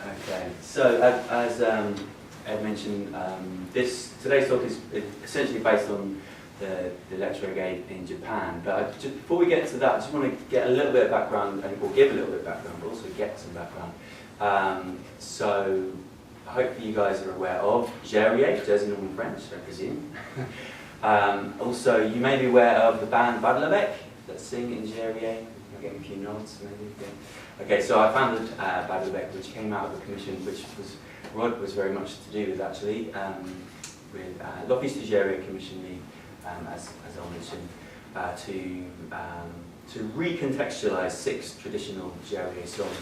Okay, so as Ed mentioned, today's talk is essentially based on the lecture I gave in Japan. But just before we get to that, I just want to get a little bit of background, or give a little bit of background, but also get some background. So hopefully you guys are aware of Jersey, Jersey Norman French, I presume. Also, you may be aware of the band Badlabecques that sing in Jersey. I'm getting a few nods, maybe. Yeah. Okay, so I founded Badlabecques, which came out of a commission which Rod was very much to do with, actually, with L'Office de Jersey commissioned me, as I mentioned, to recontextualize 6 traditional Jersey songs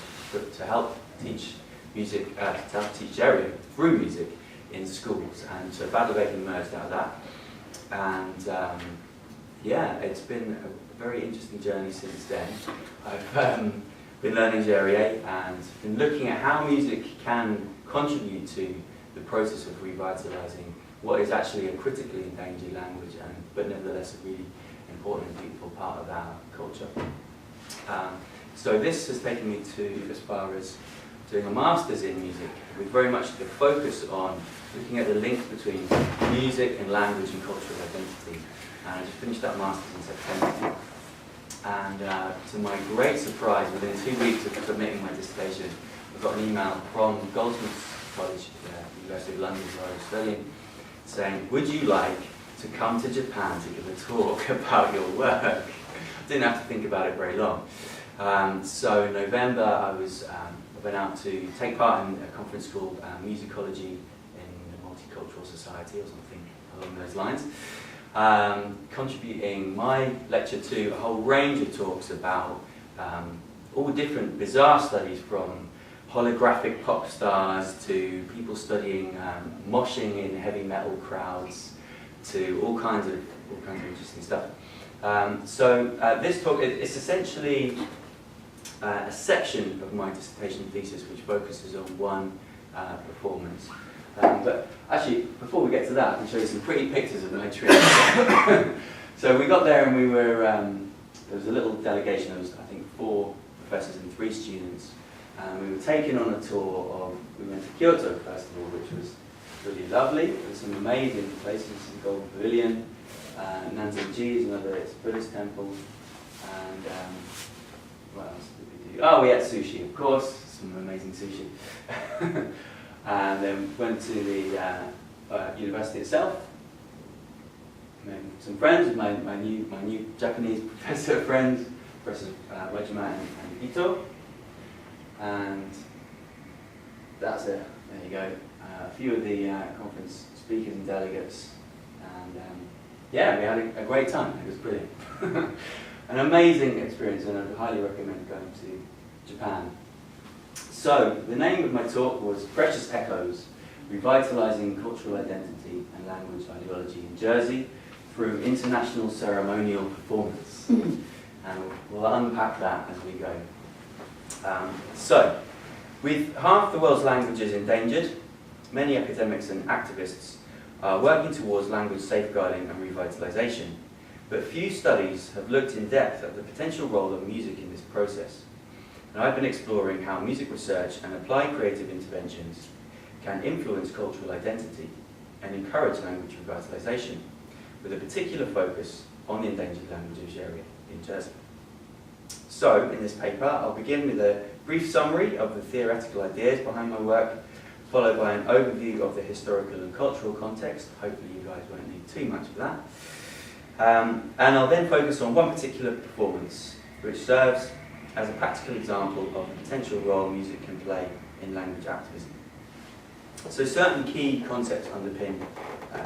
to help teach music, to help teach Jersey through music in schools. And so Badlabecques emerged out of that. And yeah, it's been a very interesting journey since then. I've been learning Jersey and been looking at how music can contribute to the process of revitalising what is actually a critically endangered language, but nevertheless a really important and beautiful part of our culture. So this has taken me to as far as doing a master's in music, with very much the focus on looking at the link between music and language and cultural identity. And I just finished that master's in September. And to my great surprise, within 2 weeks of submitting my dissertation, I got an email from Goldsmiths College, University of London, where I was studying, saying, "Would you like to come to Japan to give a talk about your work?" I didn't have to think about it very long. So in November, I went out to take part in a conference called Musicology in the Multicultural Society, or something along those lines. Contributing my lecture to a whole range of talks about all different bizarre studies, from holographic pop stars to people studying moshing in heavy metal crowds, to all kinds of interesting stuff. This talk is essentially a section of my dissertation thesis which focuses on one performance. But actually, before we get to that, I can show you some pretty pictures of my trip. So we got there and we were, there was a little delegation, there was I think 4 professors and 3 students. We were taken on a tour we went to Kyoto first of all, which was really lovely. There were some amazing places, the Golden Pavilion, Nanzenji is another Buddhist temple, and what else did we do? Oh, we had sushi, of course, some amazing sushi. And then went to the university itself. Made some friends with my new Japanese professor friends, Professor Wejima and Ito. And that's it. There you go. A few of the conference speakers and delegates, and yeah, we had a great time. It was brilliant. An amazing experience, and I highly recommend going to Japan. So, the name of my talk was Precious Echoes, Revitalising Cultural Identity and Language Ideology in Jersey through International Ceremonial Performance. And we'll unpack that as we go. So, with half the world's languages endangered, many academics and activists are working towards language safeguarding and revitalisation, but few studies have looked in depth at the potential role of music in this process. And I've been exploring how music research and applied creative interventions can influence cultural identity and encourage language revitalisation, with a particular focus on the endangered languages area in Jersey. So, in this paper, I'll begin with a brief summary of the theoretical ideas behind my work, followed by an overview of the historical and cultural context. Hopefully you guys won't need too much for that. And I'll then focus on one particular performance, which serves as a practical example of the potential role music can play in language activism. So certain key concepts underpin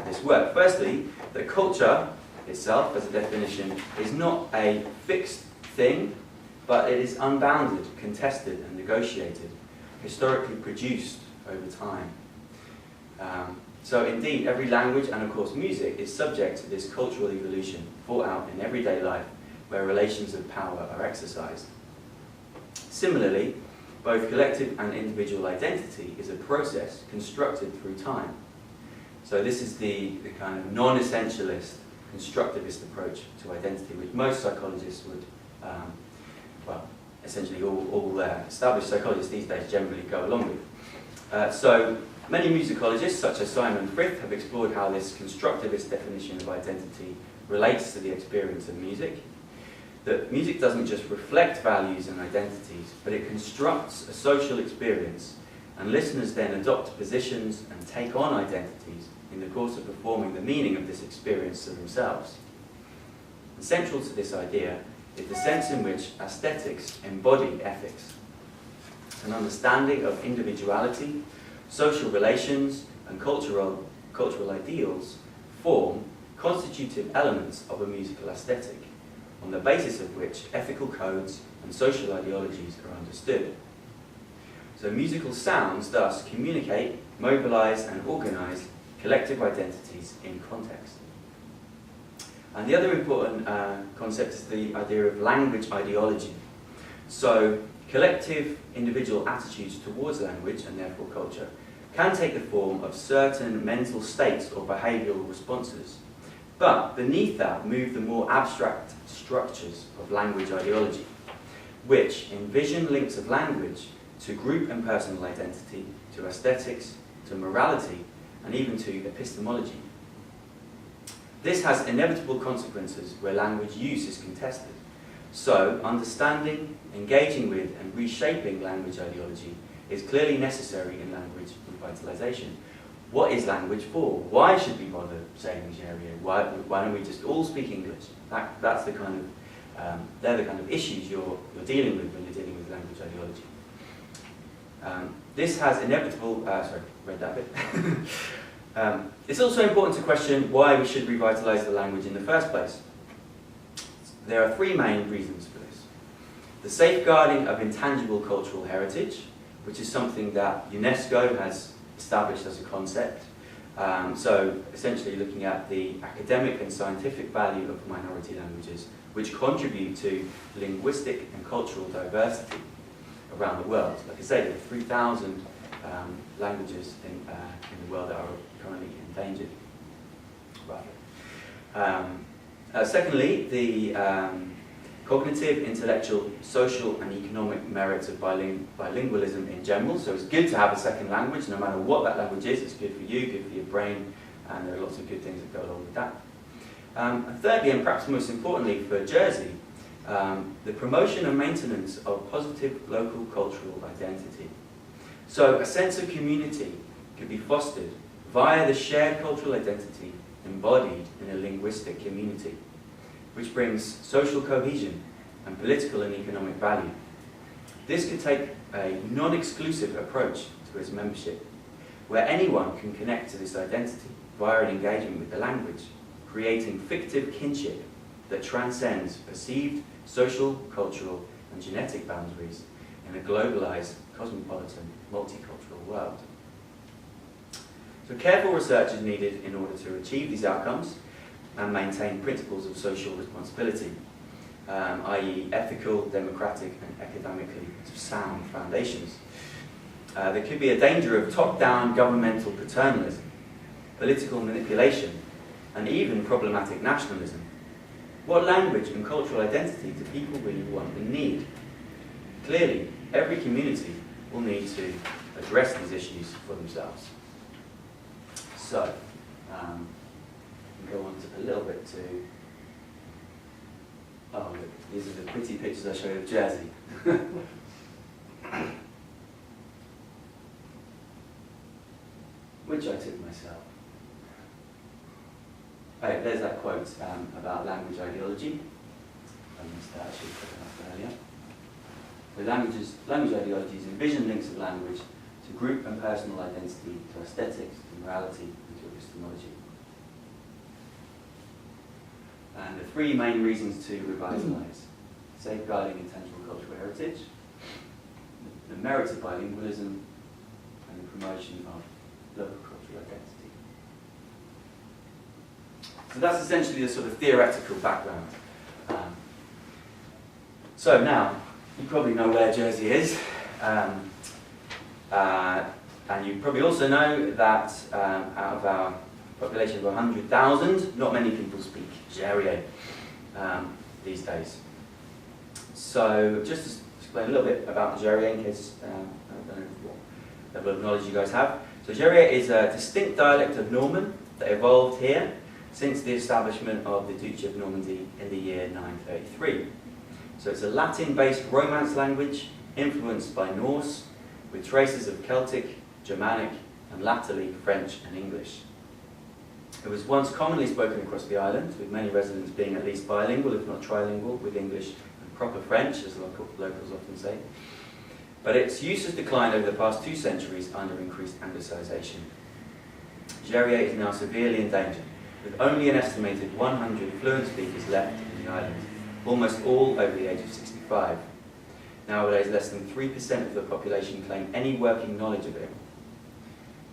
this work. Firstly, that culture itself, as a definition, is not a fixed thing, but it is unbounded, contested and negotiated, historically produced over time. So indeed, every language, and of course music, is subject to this cultural evolution fought out in everyday life, where relations of power are exercised. Similarly, both collective and individual identity is a process constructed through time. So this is the kind of non-essentialist, constructivist approach to identity, which most psychologists would, well, essentially all established psychologists these days generally go along with. So many musicologists, such as Simon Frith, have explored how this constructivist definition of identity relates to the experience of music. That music doesn't just reflect values and identities, but it constructs a social experience, and listeners then adopt positions and take on identities in the course of performing the meaning of this experience to themselves. And central to this idea is the sense in which aesthetics embody ethics, an understanding of individuality, social relations, and cultural ideals form constitutive elements of a musical aesthetic, on the basis of which ethical codes and social ideologies are understood. So musical sounds thus communicate, mobilize, and organize collective identities in context. And the other important concept is the idea of language ideology. So collective individual attitudes towards language, and therefore culture, can take the form of certain mental states or behavioural responses. But beneath that move the more abstract structures of language ideology, which envision links of language to group and personal identity, to aesthetics, to morality, and even to epistemology. This has inevitable consequences where language use is contested. So, understanding, engaging with, and reshaping language ideology is clearly necessary in language revitalisation. What is language for? Why should we bother saying Nigeria? Why don't we just all speak English? That's the kind of, they're the kind of issues you're dealing with when you're dealing with language ideology. This has inevitable, sorry, read that bit. It's also important to question why we should revitalise the language in the first place. There are three main reasons for this. The safeguarding of intangible cultural heritage, which is something that UNESCO has established as a concept. So essentially looking at the academic and scientific value of minority languages, which contribute to linguistic and cultural diversity around the world. Like I say, there are 3,000 languages in the world that are currently endangered. Right. Secondly, the cognitive, intellectual, social and economic merits of bilingualism in general. So it's good to have a second language, no matter what that language is. It's good for you, good for your brain, and there are lots of good things that go along with that. And thirdly, and perhaps most importantly for Jersey, the promotion and maintenance of positive local cultural identity. So a sense of community could be fostered via the shared cultural identity embodied in a linguistic community, which brings social cohesion and political and economic value. This could take a non-exclusive approach to its membership, where anyone can connect to this identity via an engagement with the language, creating fictive kinship that transcends perceived social, cultural, and genetic boundaries in a globalized, cosmopolitan, multicultural world. So careful research is needed in order to achieve these outcomes and maintain principles of social responsibility, i.e. ethical, democratic, and academically sound foundations. There could be a danger of top-down governmental paternalism, political manipulation, and even problematic nationalism. What language and cultural identity do people really want and need? Clearly, every community will need to address these issues for themselves. So, go on to a little bit to, oh look, these are the pretty pictures I showed of Jersey. Which I took myself. Oh, there's that quote about language ideology. I missed that, actually put that up earlier. The language ideologies envision links of language to group and personal identity, to aesthetics, to morality, and to epistemology. And the three main reasons to revitalise: safeguarding intangible cultural heritage, the merits of bilingualism, and the promotion of local cultural identity. So that's essentially the sort of theoretical background. So now, you probably know where Jersey is, and you probably also know that out of our population of 100,000, not many people speak Jerry these days. So just to explain a little bit about the Jerry in case I don't know level of knowledge you guys have. So Gérié is a distinct dialect of Norman that evolved here since the establishment of the Duchy of Normandy in the year 933. So it's a Latin-based Romance language influenced by Norse, with traces of Celtic, Germanic, and latterly French and English. It was once commonly spoken across the island, with many residents being at least bilingual, if not trilingual, with English and proper French, as locals often say. But its use has declined over the past 2 centuries under increased anglicisation. Gérié is now severely endangered, with only an estimated 100 fluent speakers left in the island, almost all over the age of 65. Nowadays, less than 3% of the population claim any working knowledge of it.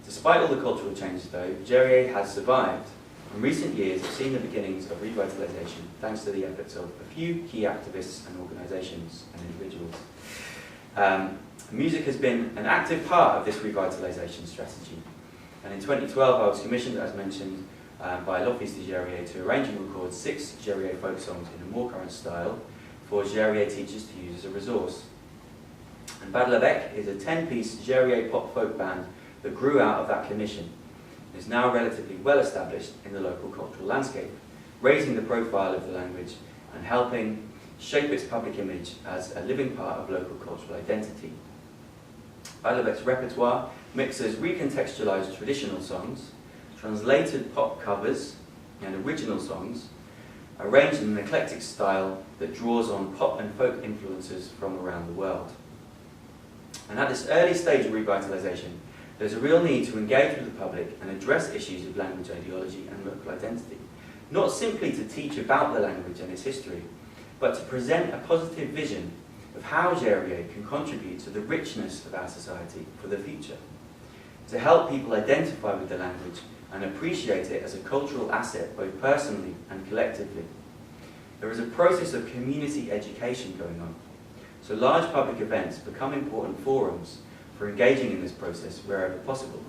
Despite all the cultural changes, though, Gérié has survived, and recent years have seen the beginnings of revitalisation thanks to the efforts of a few key activists and organisations and individuals. Music has been an active part of this revitalisation strategy, and in 2012 I was commissioned, as mentioned, by l'Office de Gérié to arrange and record 6 Gérié folk songs in a more current style for Gérié teachers to use as a resource. And Badlabecques is a 10-piece Gérié pop folk band that grew out of that commission and is now relatively well established in the local cultural landscape, raising the profile of the language and helping shape its public image as a living part of local cultural identity. Badlabecques' repertoire mixes recontextualised traditional songs, translated pop covers and original songs, arranged in an eclectic style that draws on pop and folk influences from around the world. And at this early stage of revitalisation, there's a real need to engage with the public and address issues of language ideology and local identity, not simply to teach about the language and its history, but to present a positive vision of how Gérié can contribute to the richness of our society for the future, to help people identify with the language and appreciate it as a cultural asset both personally and collectively. There is a process of community education going on, so large public events become important forums for engaging in this process wherever possible.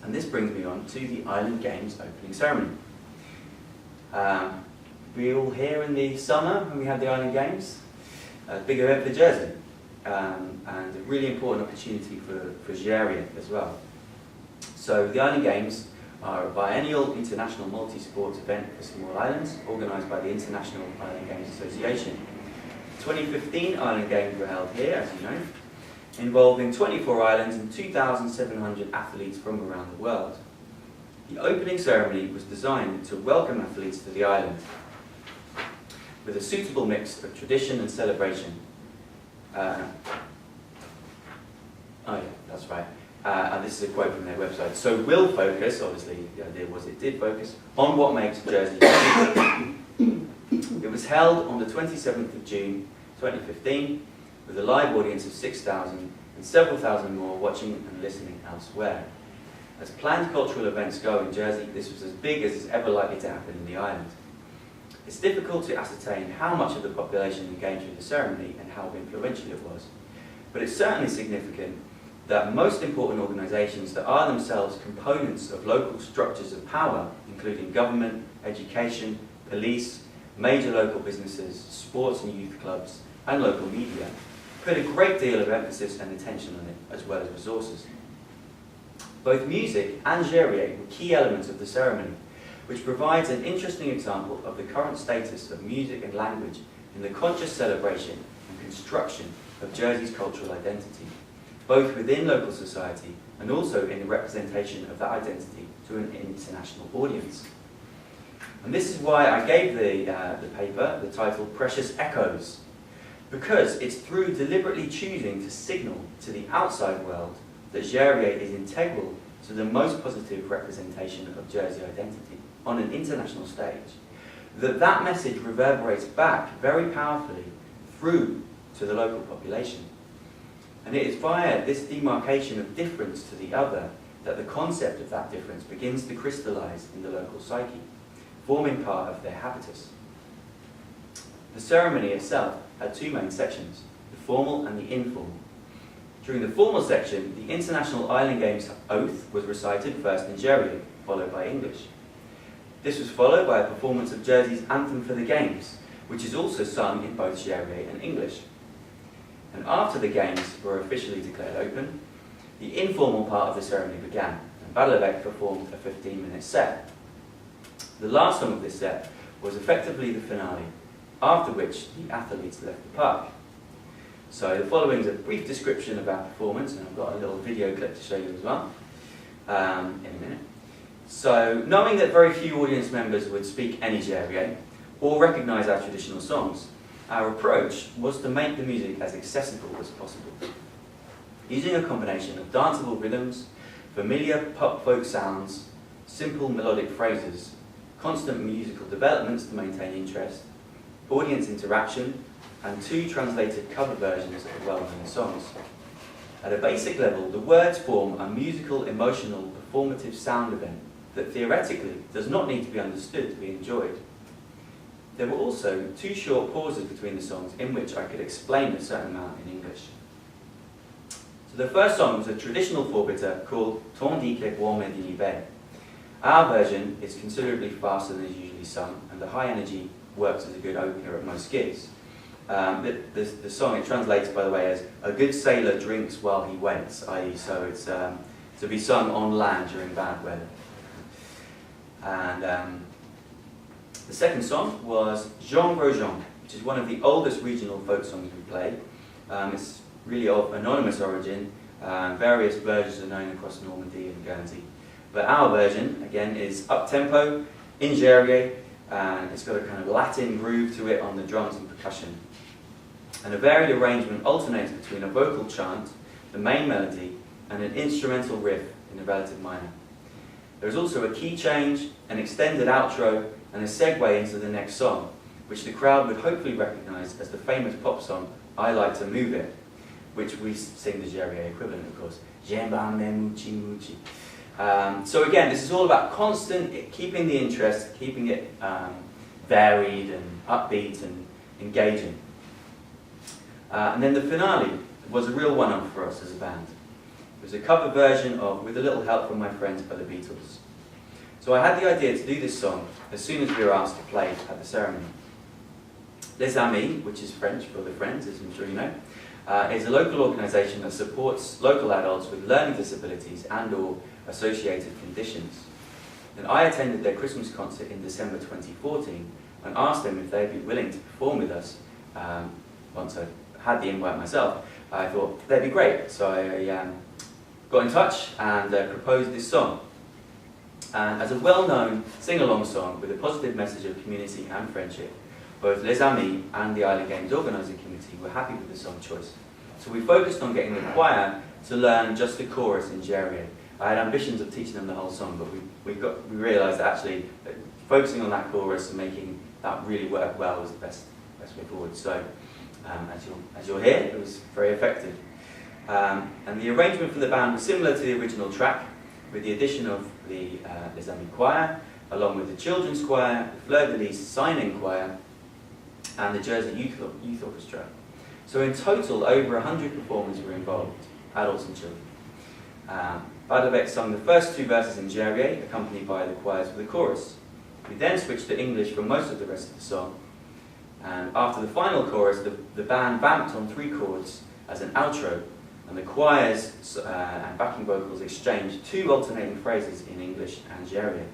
And this brings me on to the Island Games opening ceremony. We all here in the summer when we had the Island Games, a big event for Jersey, and a really important opportunity for Gérié as well. So the Island Games are a biennial international multi-sport event for small islands organised by the International Island Games Association. The 2015 Island Games were held here, as you know, involving 24 islands and 2,700 athletes from around the world. The opening ceremony was designed to welcome athletes to the island with a suitable mix of tradition and celebration. Oh yeah, that's right. And this is a quote from their website. So we'll focus, obviously the idea was it did focus, on what makes Jersey unique. It was held on the 27th of June 2015 with a live audience of 6,000 and several thousand more watching and listening elsewhere. As planned cultural events go in Jersey, this was as big as is ever likely to happen in the island. It's difficult to ascertain how much of the population engaged with the ceremony and how influential it was, but it's certainly significant that most important organisations that are themselves components of local structures of power, including government, education, police, major local businesses, sports and youth clubs, and local media, put a great deal of emphasis and attention on it, as well as resources. Both music and Gérié were key elements of the ceremony, which provides an interesting example of the current status of music and language in the conscious celebration and construction of Jersey's cultural identity, both within local society and also in the representation of that identity to an international audience. And this is why I gave the paper the title Precious Echoes, because it's through deliberately choosing to signal to the outside world that Gérié is integral to the most positive representation of Jersey identity on an international stage, that message reverberates back very powerfully through to the local population. And it is via this demarcation of difference to the other that the concept of that difference begins to crystallise in the local psyche, forming part of their habitus. The ceremony itself had 2 main sections, the formal and the informal. During the formal section, the International Island Games Oath was recited first in Gérié, followed by English. This was followed by a performance of Jersey's Anthem for the Games, which is also sung in both Gérié and English. And after the Games were officially declared open, the informal part of the ceremony began, and Badlabecques performed a 15-minute set. The last song of this set was effectively the finale, after which the athletes left the park. So the following is a brief description of our performance, and I've got a little video clip to show you as well in a minute. So, knowing that very few audience members would speak any Gerrier or recognise our traditional songs, our approach was to make the music as accessible as possible. Using a combination of danceable rhythms, familiar pop folk sounds, simple melodic phrases, constant musical developments to maintain interest, audience interaction, and 2 translated cover versions of well-known songs. At a basic level, the words form a musical, emotional, performative sound event that theoretically does not need to be understood to be enjoyed. There were also 2 short pauses between the songs in which I could explain a certain amount in English. So the first song was a traditional four-bitter called Tandis que bois me d'hiver. Our version is considerably faster than is usually sung, and the high energy works as a good opener at most gigs. The song, it translates, by the way, as "a good sailor drinks while he waits," i.e. so it's to be sung on land during bad weather. And the second song was Jean Grosjean, which is one of the oldest regional folk songs we play. It's really of anonymous origin. Various versions are known across Normandy and Guernsey. But our version, again, is up-tempo, in Gerrier, and it's got a kind of Latin groove to it on the drums and percussion. And a varied arrangement alternates between a vocal chant, the main melody, and an instrumental riff in a relative minor. There is also a key change, an extended outro, and a segue into the next song, which the crowd would hopefully recognise as the famous pop song I Like to Move It, which we sing the Gerrier equivalent, of course. J'aime bien muchi muchi. So again, this is all about keeping the interest, keeping it varied and upbeat and engaging. And then the finale was a real one-off for us as a band. It was a cover version of With a Little Help from My Friends by the Beatles. So I had the idea to do this song as soon as we were asked to play at the ceremony. Les Amis, which is French for the Friends, as I'm sure you know, is a local organisation that supports local adults with learning disabilities and/or associated conditions. And I attended their Christmas concert in December 2014 and asked them if they'd be willing to perform with us. Once I had the invite myself, I thought they'd be great. So I got in touch and proposed this song. And as a well-known sing-along song with a positive message of community and friendship, both Les Amis and the Isle Games organising committee were happy with the song choice. So we focused on getting the choir to learn just the chorus in Gerrier. I had ambitions of teaching them the whole song, but we realised that actually focusing on that chorus and making that really work well was the best way forward. So as you'll hear, it was very effective. And the arrangement for the band was similar to the original track, with the addition of the Les Amis choir, along with the children's choir, the Fleur de Lis signing choir, and the Jersey Youth Orchestra. So in total, over 100 performers were involved, adults and children. Badlabecques sung the first 2 verses in Gerrier, accompanied by the choirs for the chorus. We then switched to English for most of the rest of the song, and after the final chorus, the band vamped on 3 chords as an outro, and the choirs and backing vocals exchanged 2 alternating phrases in English and Gerrier.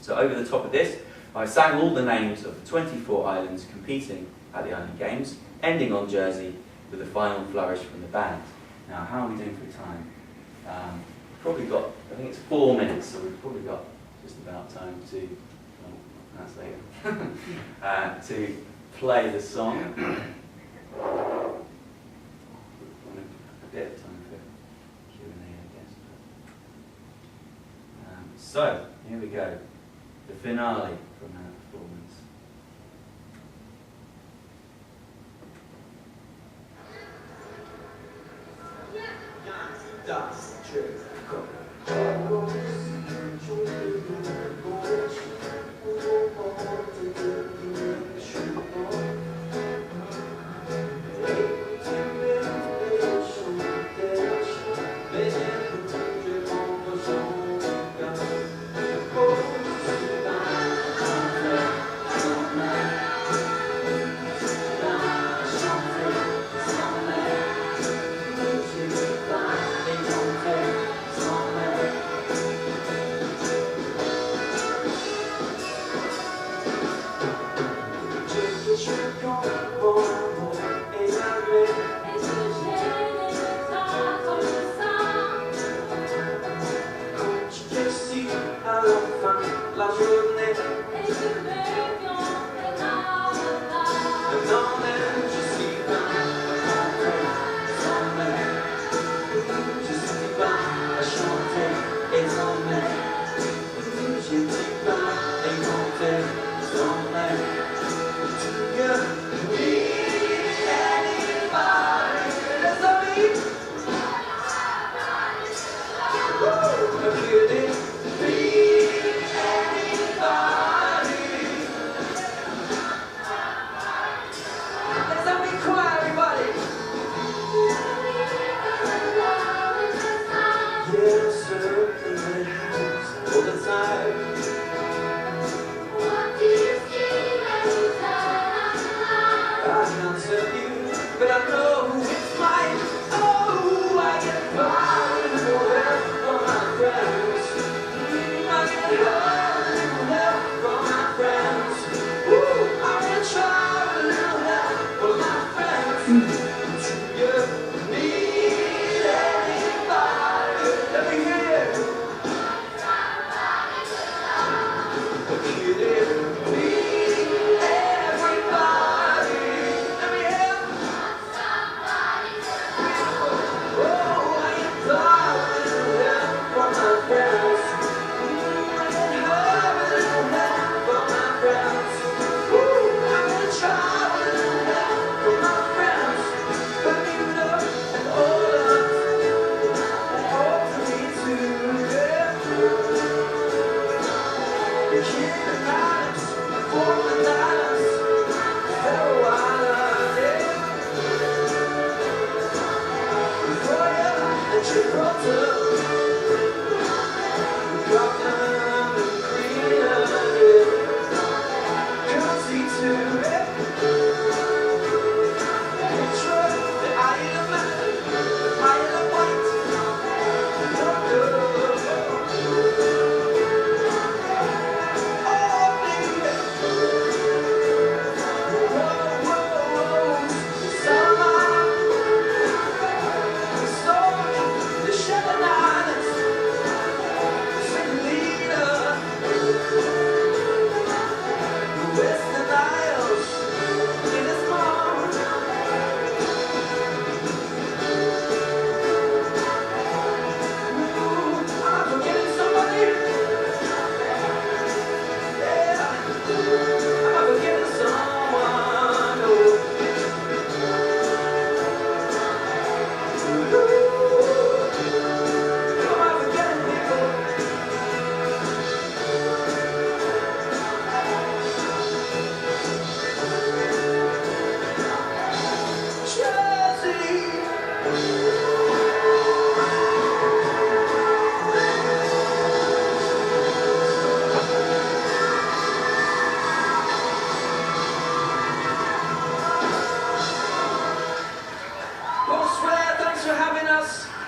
So over the top of this, I sang all the names of the 24 islands competing at the Island Games, ending on Jersey with a final flourish from the band. Now, how are we doing for time? Probably got, I think it's 4 minutes, so we've probably got just about time to, that's later, to play the song. A bit of time for Q&A, I guess. So, here we go. The finale from our performance. Das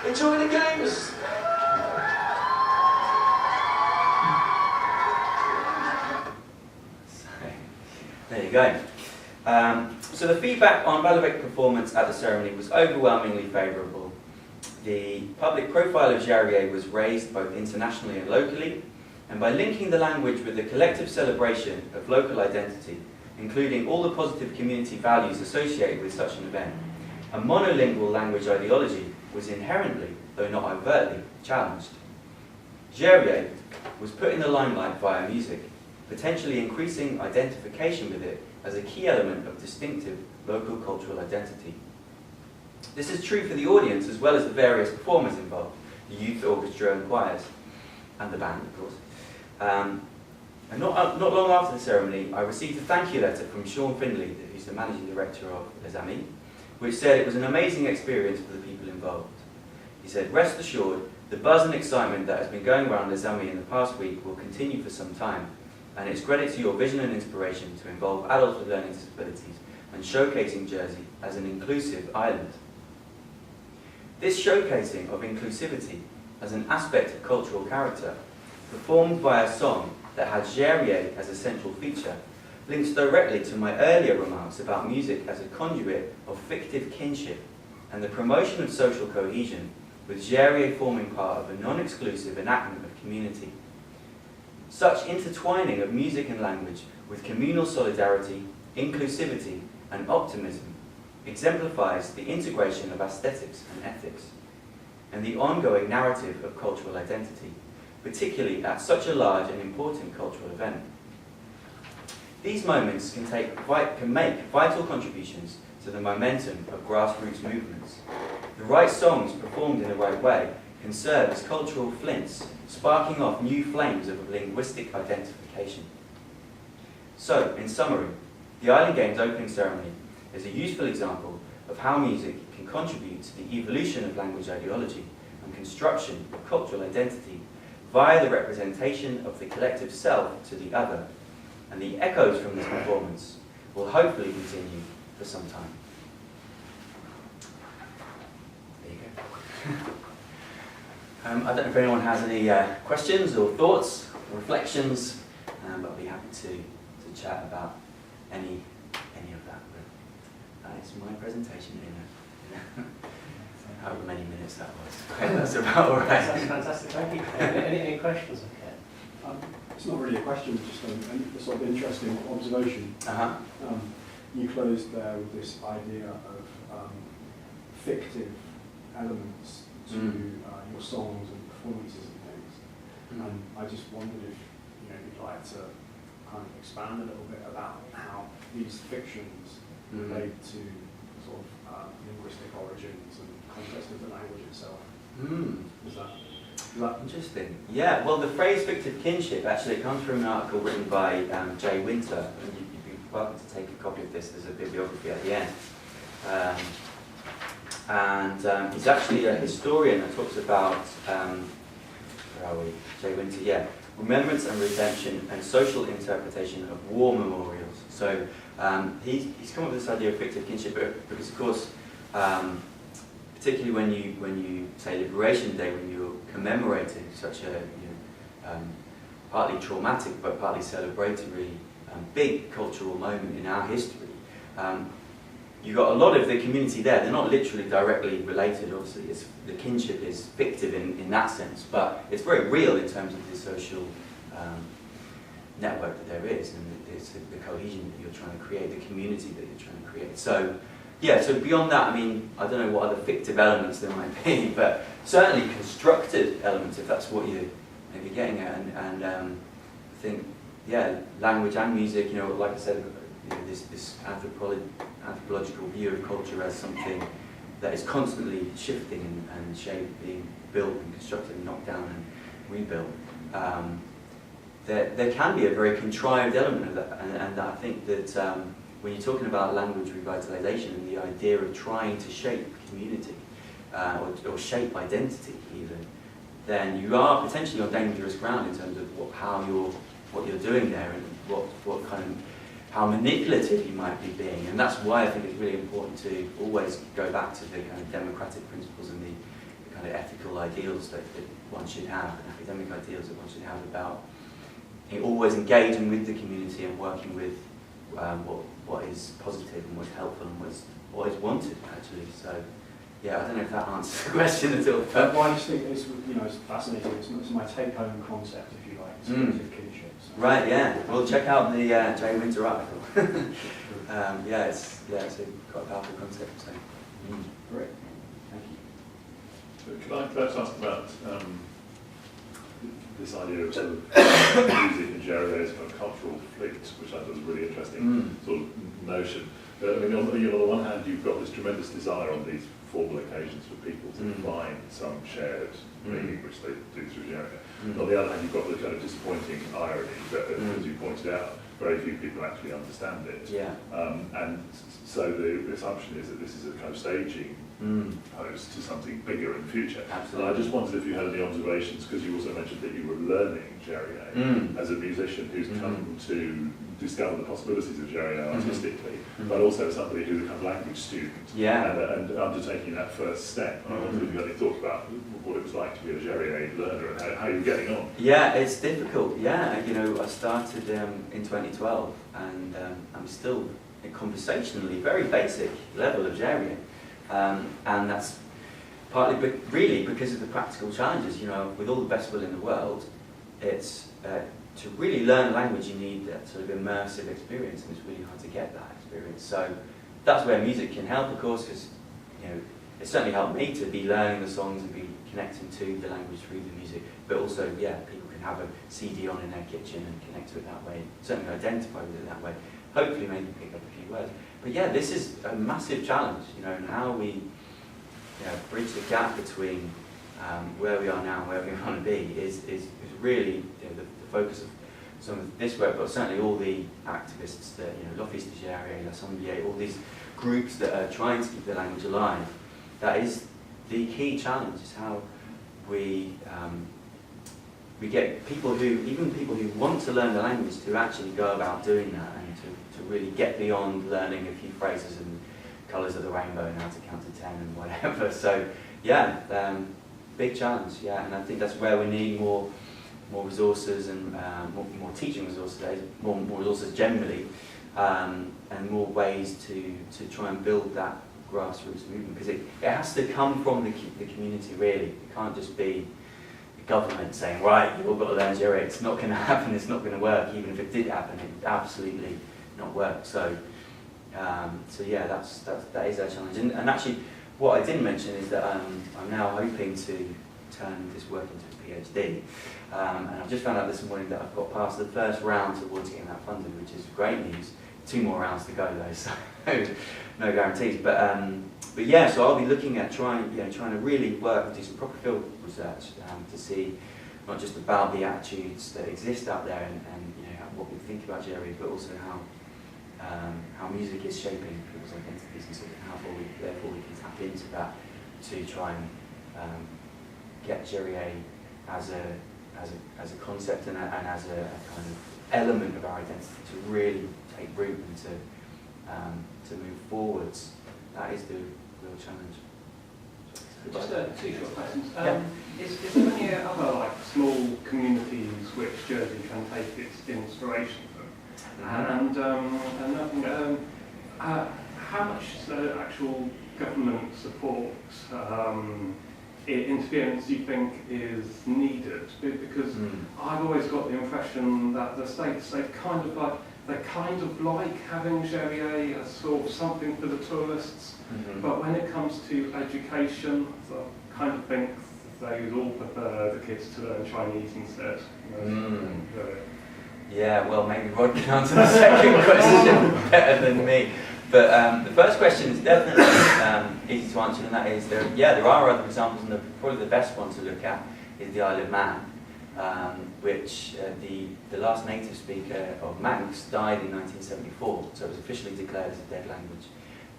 Enjoy the games. There you go. So the feedback on Badlabecques' performance at the ceremony was overwhelmingly favourable. The public profile of Jarier was raised both internationally and locally, and by linking the language with the collective celebration of local identity, including all the positive community values associated with such an event, a monolingual language ideology was inherently, though not overtly, challenged. Jarier was put in the limelight via music, potentially increasing identification with it as a key element of distinctive local cultural identity. This is true for the audience as well as the various performers involved, the youth orchestra and choirs, and the band, of course. And not long after the ceremony, I received a thank you letter from Sean Findlay, who's the managing director of Les Amis, which said it was an amazing experience for the people involved. He said, "Rest assured, the buzz and excitement that has been going around Les Amis in the past week will continue for some time, and it's credit to your vision and inspiration to involve adults with learning disabilities and showcasing Jersey as an inclusive island." This showcasing of inclusivity as an aspect of cultural character, performed by a song that had Jarier as a central feature, links directly to my earlier remarks about music as a conduit of fictive kinship and the promotion of social cohesion, with Jarier forming part of a non-exclusive enactment of community. Such intertwining of music and language with communal solidarity, inclusivity, and optimism exemplifies the integration of aesthetics and ethics, and the ongoing narrative of cultural identity, particularly at such a large and important cultural event. These moments can make vital contributions to the momentum of grassroots movements. The right songs performed in the right way can serve as cultural flints, sparking off new flames of linguistic identification. So, in summary, the Island Games opening ceremony is a useful example of how music can contribute to the evolution of language ideology and construction of cultural identity via the representation of the collective self to the other, and the echoes from this performance will hopefully continue for some time. There you go. I don't know if anyone has any questions or thoughts or reflections, but I'll be happy to chat about any of that. But it's my presentation, however many minutes that was. That's about all right. That's fantastic, thank you. Any questions? Okay. It's not really a question, just a sort of interesting observation. Uh-huh. You closed there with this idea of fictive elements to your songs and performances and things. And I just wondered if you'd like to kind of expand a little bit about how these fictions relate to sort of linguistic origins and context of the language itself. Is that interesting? Yeah, well, the phrase fictive kinship actually comes from an article written by Jay Winter, and you'd be welcome to take a copy of this. There's a bibliography at the end. and he's actually a historian that talks about, where are we? Jay Winter, yeah. Remembrance and redemption and social interpretation of war memorials. So he's come up with this idea of fictive kinship because, of course, particularly when you say Liberation Day, when you're commemorating such a partly traumatic but partly celebratory big cultural moment in our history, you've got a lot of the community there. They're not literally directly related, obviously. The kinship is fictive in that sense, but it's very real in terms of the social network that there is, and it's the cohesion that you're trying to create, the community that you're trying to create. So, yeah, so beyond that, I mean, I don't know what other fictive elements there might be, but certainly constructed elements, if that's what you're maybe getting at, and I think, yeah, language and music, like I said, this anthropological view of culture as something that is constantly shifting and shaped, being built and constructed and knocked down and rebuilt. There can be a very contrived element of that, and I think that when you're talking about language revitalization and the idea of trying to shape community or shape identity even, then you are potentially on dangerous ground in terms of what you're doing there and what kind of how manipulative you might be being, and that's why I think it's really important to always go back to the kind of democratic principles and the kind of ethical ideals that one should have, and academic ideals that one should have about always engaging with the community and working with what is positive and what's helpful and what is wanted, actually. So, yeah, I don't know if that answers the question at all. Well, I just think it's fascinating. It's my take-home concept, if you like, it's fictive kinship. So. Right, yeah. Well, check out the Jay Winter article. Yeah, it's a quite powerful concept. So. Great, thank you. So could I first ask about this idea of sort of music and Jerry as a kind of cultural fleet, which I thought was a really interesting sort of notion. I mean, on the one hand, you've got this tremendous desire on these formal occasions for people to find some shared meaning, which they do through Jerry. On the other hand, you've got the kind of disappointing irony that, as you pointed out, very few people actually understand it. Yeah. And so the assumption is that this is a kind of staging post to something bigger in the future. Absolutely. And I just wondered if you had any observations, because you also mentioned that you were learning Jerry as a musician who's come to discover the possibilities of Jerry artistically, but also as somebody who's a kind of language student and undertaking that first step. I wondered if you had any thoughts about what it was like to be a Jerry learner and how you're getting on. Yeah, it's difficult. Yeah, I started in 2012, and I'm still conversationally very basic level of Jerry, and that's partly, really, because of the practical challenges. With all the best will in the world, it's to really learn a language, you need that sort of immersive experience, and it's really hard to get that experience. So that's where music can help, of course, because it certainly helped me to be learning the songs and be connecting to the language through the music. But also, yeah, people can have a CD on in their kitchen and connect to it that way. Certainly identify with it that way. Hopefully, maybe pick up a few words. But yeah, this is a massive challenge, and how we bridge the gap between where we are now and where we want to be is really the focus of some of this work, but certainly all the activists that, L'Office de Gérer, l'Assemblée, all these groups that are trying to keep the language alive. That is the key challenge, is how we get people who want to learn the language to actually go about doing that, and to really get beyond learning a few phrases and colours of the rainbow and how to count to 10 and whatever. So yeah, big challenge, yeah, and I think that's where we need more resources and more teaching resources, more resources generally, and more ways to try and build that grassroots movement, because it has to come from the community, really. It can't just be the government saying, right, you've all got to learn Jerry. It's not going to happen, it's not going to work. Even if it did happen, it would absolutely not work. So yeah, that is our challenge. And actually, what I didn't mention is that I'm now hoping to turn this work into a PhD. And I've just found out this morning that I've got past the first round towards getting that funded, which is great news. 2 more rounds to go though, so no guarantees. But yeah, so I'll be looking at trying to really work and do some proper field research to see not just about the attitudes that exist out there and what we think about Jerry, but also how music is shaping people's identities, and sort of how therefore we can tap into that to try and get Gerier as a concept and as a kind of element of our identity to really take root and to move forwards. That is the real challenge. Just two short questions. Yeah. Is there any other like small communities which Jersey can take its inspiration from? And how much actual government support interference do you think is needed? Because I've always got the impression that the states they kind of like having Gerier as sort of something for the tourists, but when it comes to education, I kind of think they would all prefer the kids to learn Chinese instead. Yeah, well, maybe Rod can answer the second question better than me. But the first question is definitely easy to answer, and that is there are other examples, and probably the best one to look at is the Isle of Man, which the last native speaker of Manx died in 1974, so it was officially declared as a dead language.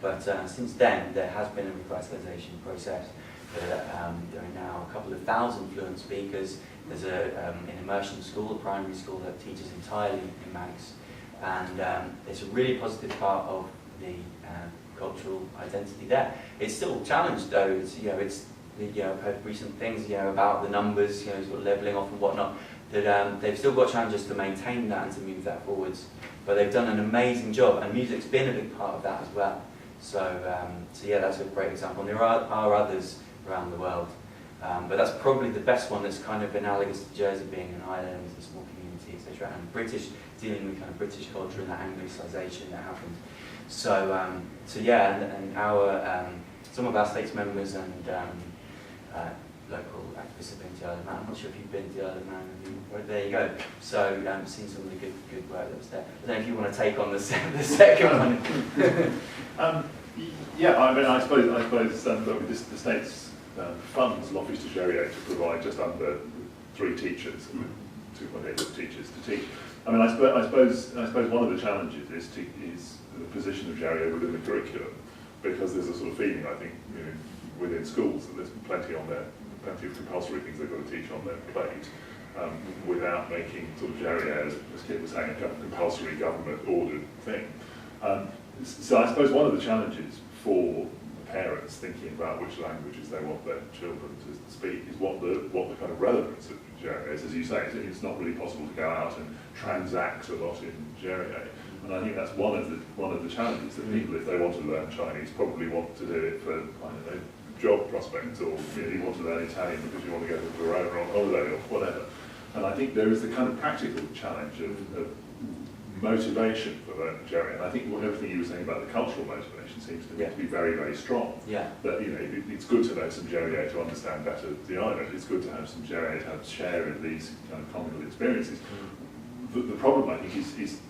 But since then, there has been a revitalisation process. There are now a couple of thousand fluent speakers. There's an immersion school, a primary school that teaches entirely in Manx, and it's a really positive part of the cultural identity there. It's still challenged though. I've heard recent things about the numbers, sort of levelling off and whatnot. That they've still got challenges to maintain that and to move that forwards. But they've done an amazing job, and music's been a big part of that as well. So yeah, that's a great example. And there are others around the world, but that's probably the best one. That's kind of analogous to Jersey being an island, a small community, etc. And British, dealing with kind of British culture and that Anglicisation that happened. So yeah, and our some of our states members and local activists have been to the Isle of Man. I'm not sure if you've been to the Isle of Man. Well, there you go. So seen some of the good work that was there. I don't know if you want to take on the second one. Yeah, I mean, I suppose the state's funds lobbies to Gerier to provide just under 3 teachers, 2.8 teachers to teach. I mean, I suppose one of the challenges is the position of Gerier within the curriculum, because there's a sort of feeling, I think, within schools that there's plenty of compulsory things they've got to teach on their plate, without making sort of Gerier, as Kit was saying, a compulsory government-ordered thing. So I suppose one of the challenges for parents thinking about which languages they want their children to speak is what the kind of relevance of Gerier is. As you say, it's not really possible to go out and transact a lot in Gerier. And I think that's one of the challenges that people, if they want to learn Chinese, probably want to do it for, I don't know, job prospects, or you want to learn Italian because you want to go to Verona on holiday or whatever. And I think there is the kind of practical challenge of motivation for learning Gerier. And I think everything you were saying about the cultural motivation seems to me to be very, very strong. Yeah. That it's good to know some Gerier to understand better the island. It's good to have some Gerier to have share in these kind of communal experiences. The problem, I think,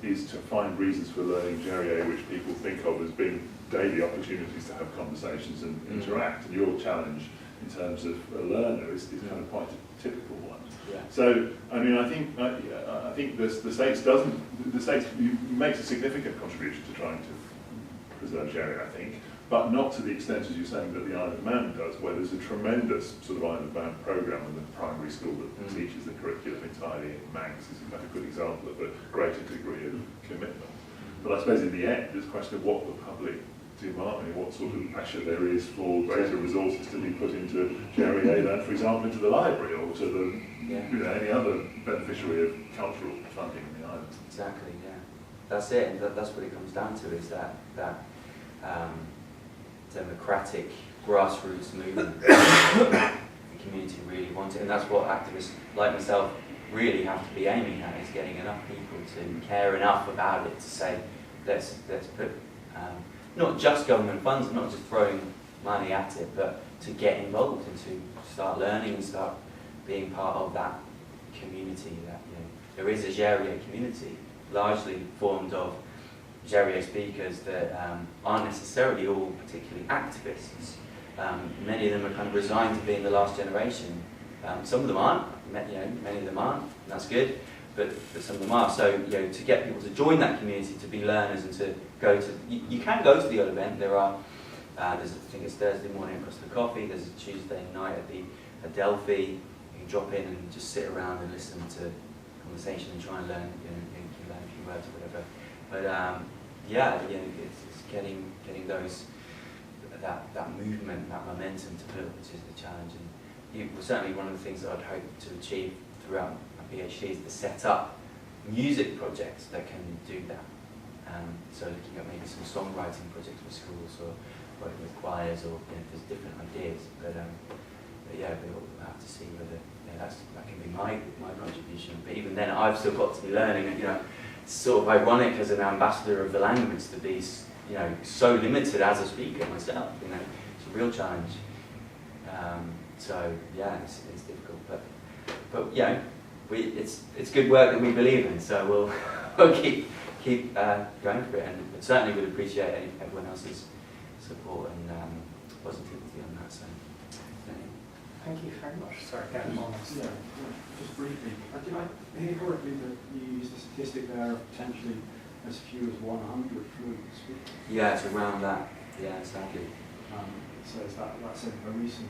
is to find reasons for learning Gerier which people think of as being daily opportunities to have conversations and interact. And your challenge in terms of a learner is kind of quite a typical one. Yeah. So, I mean, I think the states makes a significant contribution to trying to preserve Gerier, I think, but not to the extent, as you're saying, that the Isle of Man does, where there's a tremendous sort of Isle of Man programme in the primary school that teaches the curriculum entirely in Manx. Is a good example of a greater degree of commitment. But I suppose in the end, it's a question of what the public demand, what sort of pressure there is for greater resources to be put into Gerier than, for example, into the library or to the any other beneficiary of cultural funding in the island. Exactly, yeah. That's it, and that's what it comes down to, is that democratic grassroots movement. The community really want it, and that's what activists like myself really have to be aiming at, is getting enough people to care enough about it to say, let's put not just government funds, not just throwing money at it, but to get involved and to start learning and start being part of that community. That there is a Gerier community, largely formed of Gerier speakers that aren't necessarily all particularly activists. Many of them are kind of resigned to being the last generation. Some of them aren't, many of them aren't, and that's good. but some of them are. So to get people to join that community, to be learners, and to go to, you can go to the old event. There are, there's, I think it's Thursday morning across the coffee. There's a Tuesday night at the Delphi. You can drop in and just sit around and listen to conversation and try and learn, learn a few words or whatever. But it's getting those that movement, that momentum to build, which is the challenge. And certainly one of the things that I'd hope to achieve throughout my PhD is to set up music projects that can do that. So looking at maybe some songwriting projects with schools, or working with choirs, or there's different ideas. But we'll have to see whether that can be my contribution. But even then, I've still got to be learning. And it's sort of ironic as an ambassador of the language to be so limited as a speaker myself. It's a real challenge. It's difficult, but it's good work that we believe in. So we'll keep going for it, and certainly would appreciate everyone else's support and positivity on that. So thank you very much. Sorry, Kevin. Yeah, just briefly. Did I hear correctly that you used the statistic there of potentially as few as 100 fluent speakers? Yeah, it's around that. Yeah, exactly. So is that's a recent?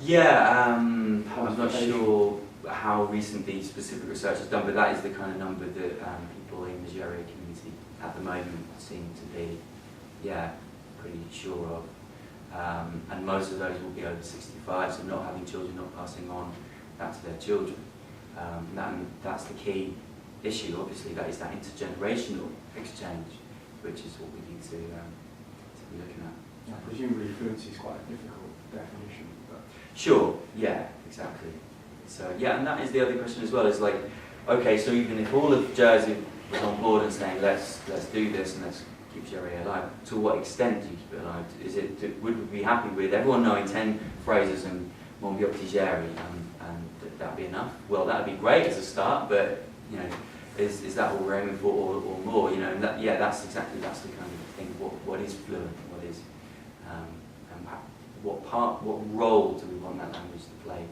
Yeah, I'm not sure how recent the specific research is done, but that is the kind of number that people in the Jere community at the moment seem to be, pretty sure of. And most of those will be over 65, so not having children, not passing on that to their children. That's the key issue, obviously, that is that intergenerational exchange, which is what we need to be looking at. Yeah, presumably fluency is quite a difficult definition. But sure, yeah, exactly. So and that is the other question as well, is like, okay, so even if all of Jersey was on board and saying let's do this and let's keep Jere alive, to what extent do you keep it alive? Would we be happy with everyone knowing 10 phrases and Mon Biop Jere, and that'd be enough? Well, that'd be great as a start, but is that what we're aiming for, or more? And that's the kind of thing. What is fluent? What is and what role do we want that language to play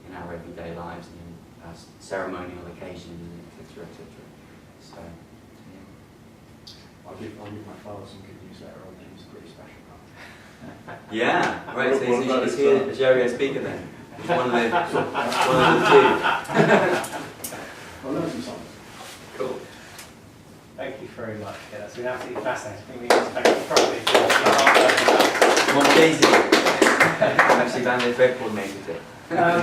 in our everyday lives and in ceremonial occasions, etc., etc. So, I'll give my father some good news later on. He's pretty special. yeah, right. So is he a Jere speaker then? He's one of the two. I'll learn some songs. Cool. Thank you very much. Yeah, that's been absolutely fascinating. I think we need to thank you properly for your hard work. Mon Daisy. Actually, Badlabecques coordinated it.